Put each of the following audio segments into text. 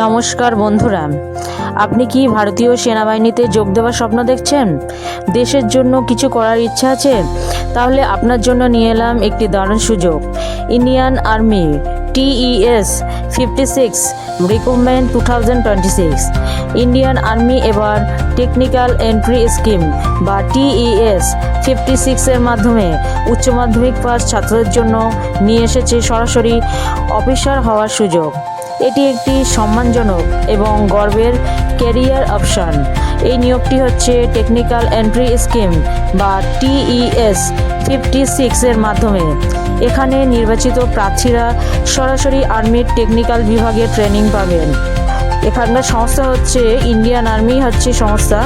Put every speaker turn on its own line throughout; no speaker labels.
নমস্কার বন্ধুরা, আপনি কি ভারতীয় সেনাবাহিনীতে যোগ দেওয়ার স্বপ্ন দেখছেন? দেশের জন্য কিছু করার ইচ্ছা আছে? তাহলে আপনার জন্য নিয়ে এলাম একটি দারুণ সুযোগ। Indian army TES 56 recruitment 2026। Indian army এবার টেকনিক্যাল এন্ট্রি স্কিম বা TES 56 এর মাধ্যমে উচ্চ মাধ্যমিক পাস ছাত্রদের জন্য নিয়ে এসেছে সরাসরি অফিসার হওয়ার সুযোগ। এটি একটি সম্মানজনক এবং গর্বের ক্যারিয়ার অপশন। এই নিয়োগটি হচ্ছে টেকনিক্যাল এন্ট্রি স্কিম বা TES 56 এর মাধ্যমে। এখানে নির্বাচিত প্রার্থীরা সরাসরি আর্মির টেকনিক্যাল বিভাগে ট্রেনিং পাবেন। এখানকার সংস্থা হচ্ছে ইন্ডিয়ান আর্মি হচ্ছে সংস্থা,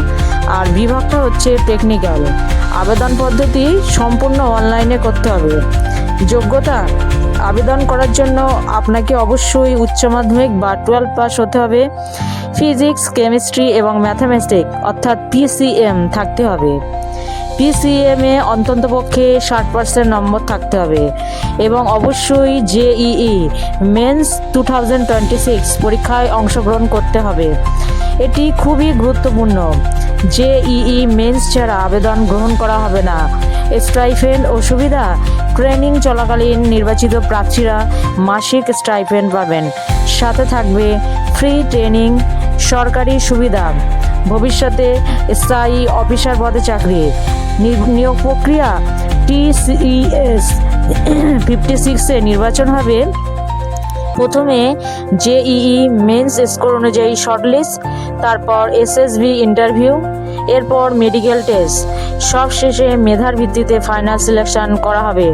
আর বিভাগটা হচ্ছে টেকনিক্যাল। আবেদন পদ্ধতি সম্পূর্ণ অনলাইনে করতে হবে। যোগ্যতা: আবেদন করার জন্য আপনাকে অবশ্যই উচ্চ মাধ্যমিক বা 12 পাস হতে হবে। ফিজিক্স, কেমিস্ট্রি এবং ম্যাথামেটিক্স অর্থাৎ PCM থাকতে হবে। PCM এ অন্ততপক্ষে 60% নম্বর থাকতে হবে এবং অবশ্যই JEE মেন্স 2026 পরীক্ষায় অংশগ্রহণ করতে হবে। এটি খুবই গুরুত্বপূর্ণ। JEE মেন্স ছাড়া আবেদন গ্রহণ করা হবে না। স্টাইপেন্ড ও সুবিধা: ট্রেনিং চলাকালীন নির্বাচিত প্রার্থীরা মাসিক স্টাইপেন্ড পাবেন, সাথে থাকবে ফ্রি ট্রেনিং, সরকারি সুবিধা, ভবিষ্যতে স্থায়ী অফিসার পদে চাকরি। নিয়োগ প্রক্রিয়া: TES 56 এ নির্বাচন হবে। প্রথমে JEE মেন্স স্কোর অনুযায়ী শর্টলিস্ট, তারপর SSB ইন্টারভিউ, এরপর মেডিকেল টেস্ট, সব শেষে মেধার ভিত্তিতে ফাইনাল সিলেকশন করা হবে।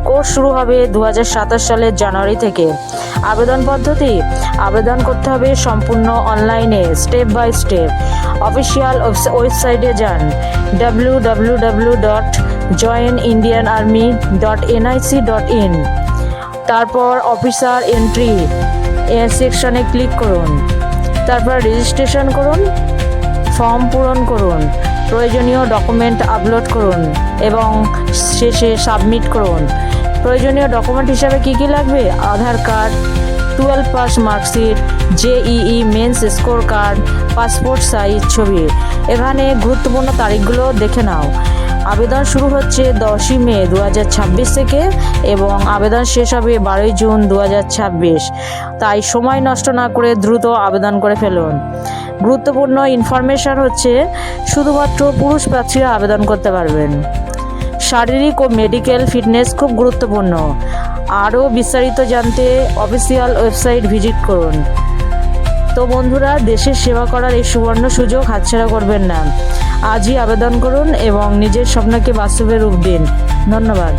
কোর্স শুরু হবে 2027 সালের জানুয়ারি থেকে। আবেদন পদ্ধতি: আবেদন করতে হবে সম্পূর্ণ অনলাইনে, স্টেপ বাই স্টেপ। অফিসিয়াল ওয়েবসাইটে যান www.joinindianarmy.nic.in। তারপর অফিসার এন্ট্রি সেকশনে ক্লিক করুন, তারপর রেজিস্ট্রেশন করুন, ফর্ম পূরণ করুন, প্রয়োজনীয় ডকুমেন্ট আপলোড করুন এবং শেষে সাবমিট করুন। প্রয়োজনীয় ডকুমেন্ট হিসাবে কী কী লাগবে: Aadhaar card, 12 pass marksheet, JEE mains score card, passport size ছবি। এখানে গুরুত্বপূর্ণ তারিখগুলো দেখে নাও। আবেদন শুরু হচ্ছে 10ই মে 2026 থেকে এবং আবেদন শেষ হবে 12ই জুন 2026। তাই সময় নষ্ট না করে দ্রুত আবেদন করে ফেলুন। গুরুত্বপূর্ণ ইনফরমেশন হচ্ছে শুধুমাত্র পুরুষ প্রার্থীরা আবেদন করতে পারবেন। শারীরিক ও মেডিকেল ফিটনেস খুব গুরুত্বপূর্ণ। আরও বিস্তারিত জানতে অফিসিয়াল ওয়েবসাইট ভিজিট করুন। তো বন্ধুরা, দেশের সেবা করার এই সুবর্ণ সুযোগ হাতছাড়া করবেন না। আজই আবেদন করুন এবং নিজের স্বপ্নকে বাস্তবে রূপ দিন। ধন্যবাদ।